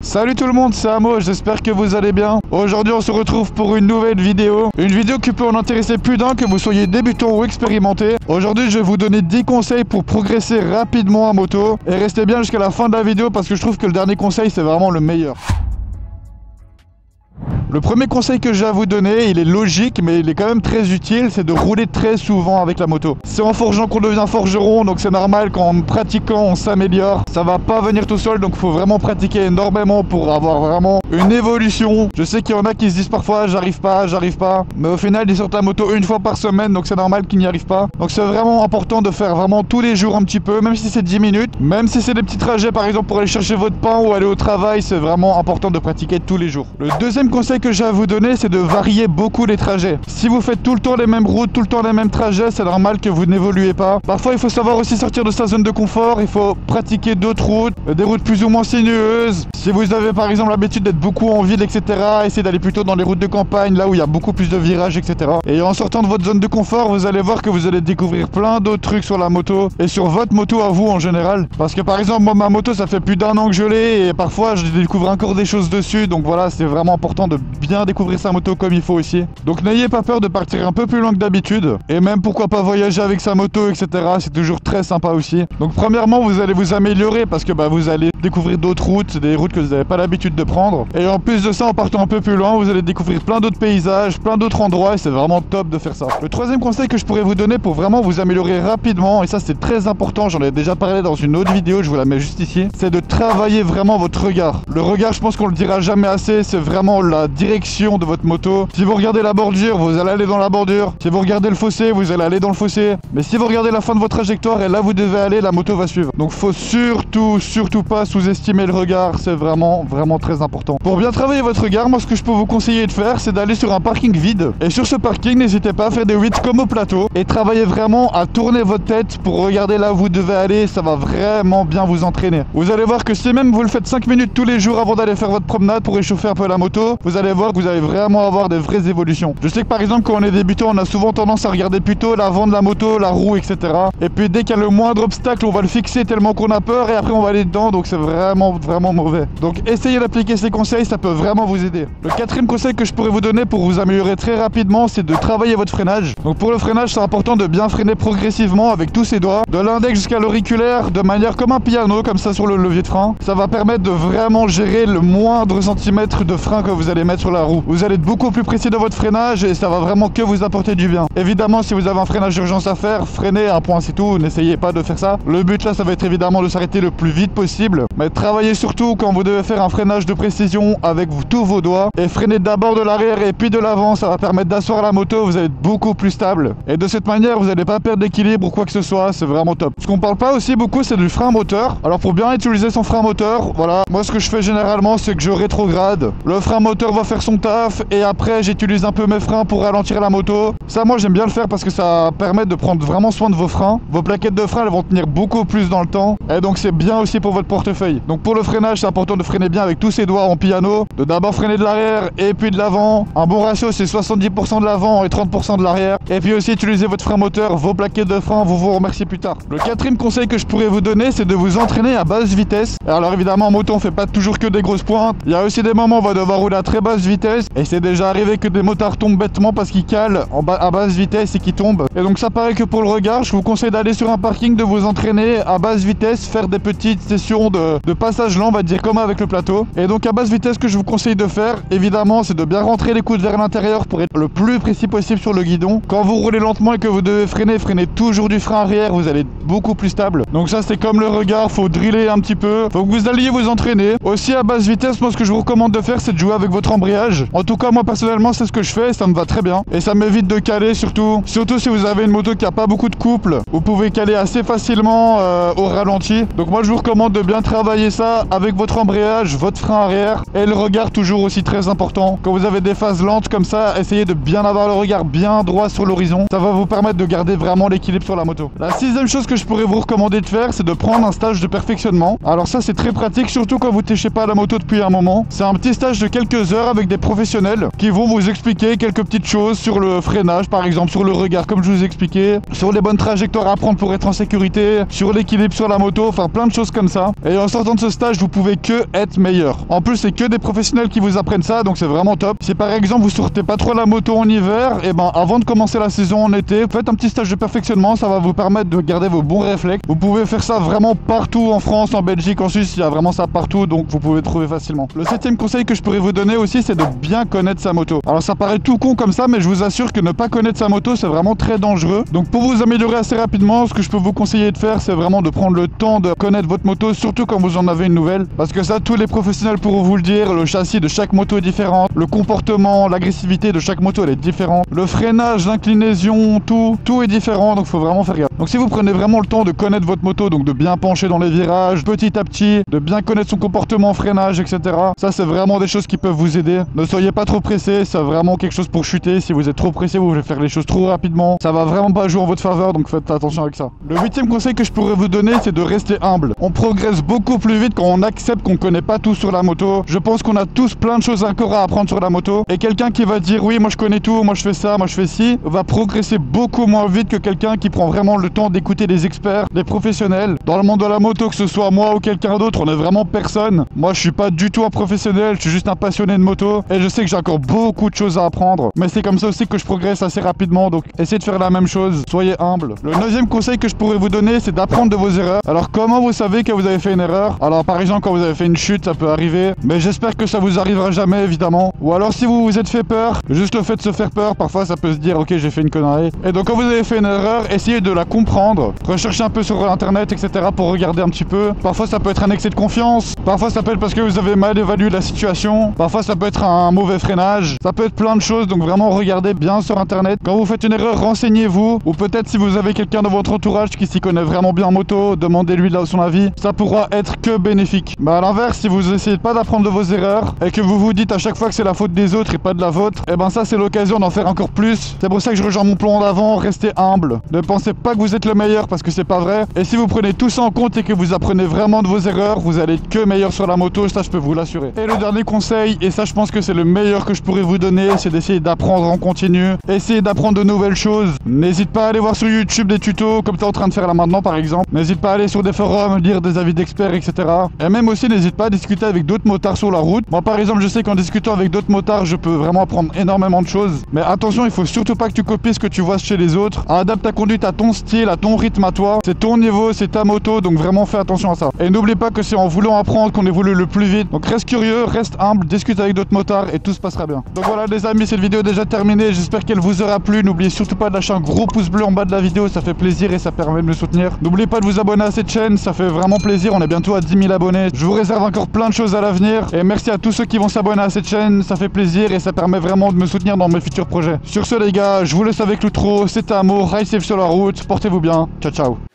Salut tout le monde, c'est Amo, j'espère que vous allez bien. Aujourd'hui on se retrouve pour une nouvelle vidéo. Une vidéo qui peut en intéresser plus d'un, que vous soyez débutant ou expérimenté. Aujourd'hui je vais vous donner 10 conseils pour progresser rapidement en moto. Et restez bien jusqu'à la fin de la vidéo parce que je trouve que le dernier conseil c'est vraiment le meilleur. Le premier conseil que j'ai à vous donner, il est logique mais il est quand même très utile, c'est de rouler très souvent avec la moto. C'est en forgeant qu'on devient forgeron, donc c'est normal qu'en pratiquant on s'améliore. Ça va pas venir tout seul, donc il faut vraiment pratiquer énormément pour avoir vraiment une évolution. Je sais qu'il y en a qui se disent parfois j'arrive pas, mais au final ils sortent la moto une fois par semaine, donc c'est normal qu'ils n'y arrivent pas. Donc c'est vraiment important de faire vraiment tous les jours un petit peu, même si c'est 10 minutes, même si c'est des petits trajets par exemple pour aller chercher votre pain ou aller au travail, c'est vraiment important de pratiquer tous les jours. Le deuxième conseil que j'ai à vous donner, c'est de varier beaucoup les trajets. Si vous faites tout le temps les mêmes routes, tout le temps les mêmes trajets, c'est normal que vous n'évoluez pas. Parfois il faut savoir aussi sortir de sa zone de confort, il faut pratiquer d'autres routes, des routes plus ou moins sinueuses. Si vous avez par exemple l'habitude d'être beaucoup en ville, etc., essayez d'aller plutôt dans les routes de campagne, là où il y a beaucoup plus de virages, etc. Et en sortant de votre zone de confort, vous allez voir que vous allez découvrir plein d'autres trucs sur la moto et sur votre moto à vous en général. Parce que par exemple moi ma moto ça fait plus d'1 an que je l'ai et parfois je découvre encore des choses dessus, donc voilà, c'est vraiment important de bien découvrir sa moto comme il faut aussi. Donc n'ayez pas peur de partir un peu plus loin que d'habitude et même pourquoi pas voyager avec sa moto, etc. C'est toujours très sympa aussi. Donc premièrement vous allez vous améliorer parce que vous allez découvrir d'autres routes, des routes que vous n'avez pas l'habitude de prendre. Et en plus de ça, en partant un peu plus loin, vous allez découvrir plein d'autres paysages, plein d'autres endroits et c'est vraiment top de faire ça. Le troisième conseil que je pourrais vous donner pour vraiment vous améliorer rapidement, et ça c'est très important, j'en ai déjà parlé dans une autre vidéo, je vous la mets juste ici, c'est de travailler vraiment votre regard. Le regard, je pense qu'on le dira jamais assez, c'est vraiment la direction de votre moto. Si vous regardez la bordure, vous allez aller dans la bordure. Si vous regardez le fossé, vous allez aller dans le fossé. Mais si vous regardez la fin de votre trajectoire et là vous devez aller, la moto va suivre. Donc faut surtout pas sous-estimer le regard, c'est vraiment très important. Pour bien travailler votre regard, moi ce que je peux vous conseiller de faire, c'est d'aller sur un parking vide. Et sur ce parking, n'hésitez pas à faire des 8 comme au plateau et travailler vraiment à tourner votre tête pour regarder là où vous devez aller, ça va vraiment bien vous entraîner. Vous allez voir que si même vous le faites 5 minutes tous les jours avant d'aller faire votre promenade pour échauffer un peu la moto, vous allez voir que vous allez vraiment avoir des vraies évolutions. Je sais que par exemple quand on est débutant, on a souvent tendance à regarder plutôt l'avant de la moto, la roue, etc. Et puis dès qu'il y a le moindre obstacle, on va le fixer tellement qu'on a peur et après on va aller dedans, donc c'est vraiment mauvais. Donc essayez d'appliquer ces conseils, ça peut vraiment vous aider. Le quatrième conseil que je pourrais vous donner pour vous améliorer très rapidement, c'est de travailler votre freinage. Donc pour le freinage, c'est important de bien freiner progressivement avec tous ses doigts, de l'index jusqu'à l'auriculaire, de manière comme un piano, comme ça sur le levier de frein. Ça va permettre de vraiment gérer le moindre centimètre de frein que vous allez mettre sur la roue. Vous allez être beaucoup plus précis dans votre freinage et ça va vraiment que vous apporter du bien. Évidemment, si vous avez un freinage d'urgence à faire, freinez, un point c'est tout, n'essayez pas de faire ça. Le but là, ça va être évidemment de s'arrêter le plus vite possible, mais travaillez surtout quand vous devez faire un freinage de précision avec tous vos doigts et freinez d'abord de l'arrière et puis de l'avant, ça va permettre d'asseoir la moto, vous allez être beaucoup plus stable. Et de cette manière, vous n'allez pas perdre d'équilibre ou quoi que ce soit, c'est vraiment top. Ce qu'on parle pas aussi beaucoup, c'est du frein moteur. Alors pour bien utiliser son frein moteur, voilà, moi ce que je fais généralement, c'est que je rétrograde. Le frein moteur va faire son taf et après j'utilise un peu mes freins pour ralentir la moto. Ça moi j'aime bien le faire parce que ça permet de prendre vraiment soin de vos freins. Vos plaquettes de frein elles vont tenir beaucoup plus dans le temps et donc c'est bien aussi pour votre portefeuille. Donc pour le freinage c'est important de freiner bien avec tous ses doigts en piano, de d'abord freiner de l'arrière et puis de l'avant. Un bon ratio c'est 70% de l'avant et 30% de l'arrière. Et puis aussi utiliser votre frein moteur, vos plaquettes de frein, vous remerciez plus tard. Le quatrième conseil que je pourrais vous donner c'est de vous entraîner à basse vitesse. Alors évidemment en moto on fait pas toujours que des grosses pointes. Il y a aussi des moments où on va devoir rouler à très basse vitesse et c'est déjà arrivé que des motards tombent bêtement parce qu'ils calent à basse vitesse et qu'ils tombent. Et donc ça paraît que pour le regard, je vous conseille d'aller sur un parking, de vous entraîner à basse vitesse, faire des petites sessions de passage lent, on va dire comme avec le plateau. Et donc à basse vitesse, ce que je vous conseille de faire, évidemment, c'est de bien rentrer les coudes vers l'intérieur pour être le plus précis possible sur le guidon. Quand vous roulez lentement et que vous devez freiner, freinez toujours du frein arrière, vous allez être beaucoup plus stable. Donc ça c'est comme le regard, faut driller un petit peu, faut que vous alliez vous entraîner. Aussi à basse vitesse, moi ce que je vous recommande de faire, c'est de jouer avec votre embrayage. En tout cas moi personnellement c'est ce que je fais et ça me va très bien. Et ça m'évite de caler surtout si vous avez une moto qui a pas beaucoup de couple, vous pouvez caler assez facilement au ralenti. Donc moi je vous recommande de bien travailler ça avec votre embrayage, votre frein arrière et le regard toujours aussi très important. Quand vous avez des phases lentes comme ça, essayez de bien avoir le regard bien droit sur l'horizon. Ça va vous permettre de garder vraiment l'équilibre sur la moto. La sixième chose que je pourrais vous recommander de faire, c'est de prendre un stage de perfectionnement. Alors ça c'est très pratique, surtout quand vous téchez pas la moto depuis un moment. C'est un petit stage de quelques heures faire avec des professionnels qui vont vous expliquer quelques petites choses sur le freinage, par exemple, sur le regard, comme je vous ai expliqué, sur les bonnes trajectoires à prendre pour être en sécurité, sur l'équilibre sur la moto, enfin plein de choses comme ça. Et en sortant de ce stage, vous pouvez que être meilleur. En plus, c'est que des professionnels qui vous apprennent ça, donc c'est vraiment top. Si par exemple vous sortez pas trop la moto en hiver, et ben avant de commencer la saison en été, faites un petit stage de perfectionnement, ça va vous permettre de garder vos bons réflexes. Vous pouvez faire ça vraiment partout en France, en Belgique, en Suisse, il y a vraiment ça partout, donc vous pouvez trouver facilement. Le 7e conseil que je pourrais vous donner aussi, c'est de bien connaître sa moto. Alors ça paraît tout con comme ça, mais je vous assure que ne pas connaître sa moto, c'est vraiment très dangereux. Donc pour vous améliorer assez rapidement, ce que je peux vous conseiller de faire, c'est vraiment de prendre le temps de connaître votre moto, surtout quand vous en avez une nouvelle. Parce que ça, tous les professionnels pourront vous le dire, le châssis de chaque moto est différent, le comportement, l'agressivité de chaque moto elle est différente, le freinage, l'inclinaison, tout est différent, donc il faut vraiment faire gaffe. Donc si vous prenez vraiment le temps de connaître votre moto, donc de bien pencher dans les virages, petit à petit, de bien connaître son comportement, freinage, etc. Ça c'est vraiment des choses qui peuvent vous aider. Ne soyez pas trop pressé, c'est vraiment quelque chose pour chuter. Si vous êtes trop pressé, vous voulez faire les choses trop rapidement, ça va vraiment pas jouer en votre faveur, donc faites attention avec ça. Le 8e conseil que je pourrais vous donner, c'est de rester humble. On progresse beaucoup plus vite quand on accepte qu'on connaît pas tout sur la moto. Je pense qu'on a tous plein de choses encore à apprendre sur la moto, et quelqu'un qui va dire oui moi je connais tout, moi je fais ça, moi je fais ci, va progresser beaucoup moins vite que quelqu'un qui prend vraiment le temps d'écouter des experts, des professionnels. Dans le monde de la moto, que ce soit moi ou quelqu'un d'autre, on est vraiment personne. Moi je suis pas du tout un professionnel, je suis juste un passionné de moto, et je sais que j'ai encore beaucoup de choses à apprendre, mais c'est comme ça aussi que je progresse assez rapidement, donc essayez de faire la même chose, soyez humble. Le 9e conseil que je pourrais vous donner, c'est d'apprendre de vos erreurs. Alors comment vous savez que vous avez fait une erreur? Alors par exemple quand vous avez fait une chute, ça peut arriver, mais j'espère que ça vous arrivera jamais évidemment. Ou alors si vous vous êtes fait peur, juste le fait de se faire peur, parfois ça peut se dire ok j'ai fait une connerie. Et donc quand vous avez fait une erreur, essayez de la comprendre, recherchez un peu sur internet etc pour regarder un petit peu. Parfois ça peut être un excès de confiance, parfois ça peut être parce que vous avez mal évalué la situation, parfois ça peut être un mauvais freinage, ça peut être plein de choses, donc vraiment regardez bien sur internet. Quand vous faites une erreur, renseignez-vous, ou peut-être si vous avez quelqu'un dans votre entourage qui s'y connaît vraiment bien en moto, demandez-lui son avis, ça pourra être que bénéfique. Mais à l'inverse, si vous essayez pas d'apprendre de vos erreurs et que vous vous dites à chaque fois que c'est la faute des autres et pas de la vôtre, et ben ça c'est l'occasion d'en faire encore plus. C'est pour ça que je rejoins mon plan d'avant, restez humble. Ne pensez pas que vous êtes le meilleur parce que c'est pas vrai. Et si vous prenez tout ça en compte et que vous apprenez vraiment de vos erreurs, vous allez être que meilleur sur la moto, ça je peux vous l'assurer. Et le dernier conseil, et ça je pense que c'est le meilleur que je pourrais vous donner, c'est d'essayer d'apprendre en continu, essayez d'apprendre de nouvelles choses. N'hésite pas à aller voir sur YouTube des tutos comme tu es en train de faire là maintenant par exemple. N'hésite pas à aller sur des forums, lire des avis d'experts, etc. Et même aussi n'hésite pas à discuter avec d'autres motards sur la route. Moi par exemple je sais qu'en discutant avec d'autres motards je peux vraiment apprendre énormément de choses. Mais attention, il faut surtout pas que tu copies ce que tu vois chez les autres. Adapte ta conduite à ton style, à ton rythme à toi. C'est ton niveau, c'est ta moto, donc vraiment fais attention à ça. Et n'oublie pas que c'est en voulant apprendre qu'on évolue le plus vite. Donc reste curieux, reste humble, discute avec d'autres motards et tout se passera bien. Donc voilà les amis, cette vidéo est déjà terminée, j'espère qu'elle vous aura plu. N'oubliez surtout pas de lâcher un gros pouce bleu en bas de la vidéo, ça fait plaisir et ça permet de me soutenir. N'oubliez pas de vous abonner à cette chaîne, ça fait vraiment plaisir, on est bientôt à 10 000 abonnés. Je vous réserve encore plein de choses à l'avenir et merci à tous ceux qui vont s'abonner à cette chaîne, ça fait plaisir et ça permet vraiment de me soutenir dans mes futurs projets. Sur ce les gars, je vous laisse avec l'outro, c'était Amour, ride safe sur la route, portez-vous bien, ciao ciao.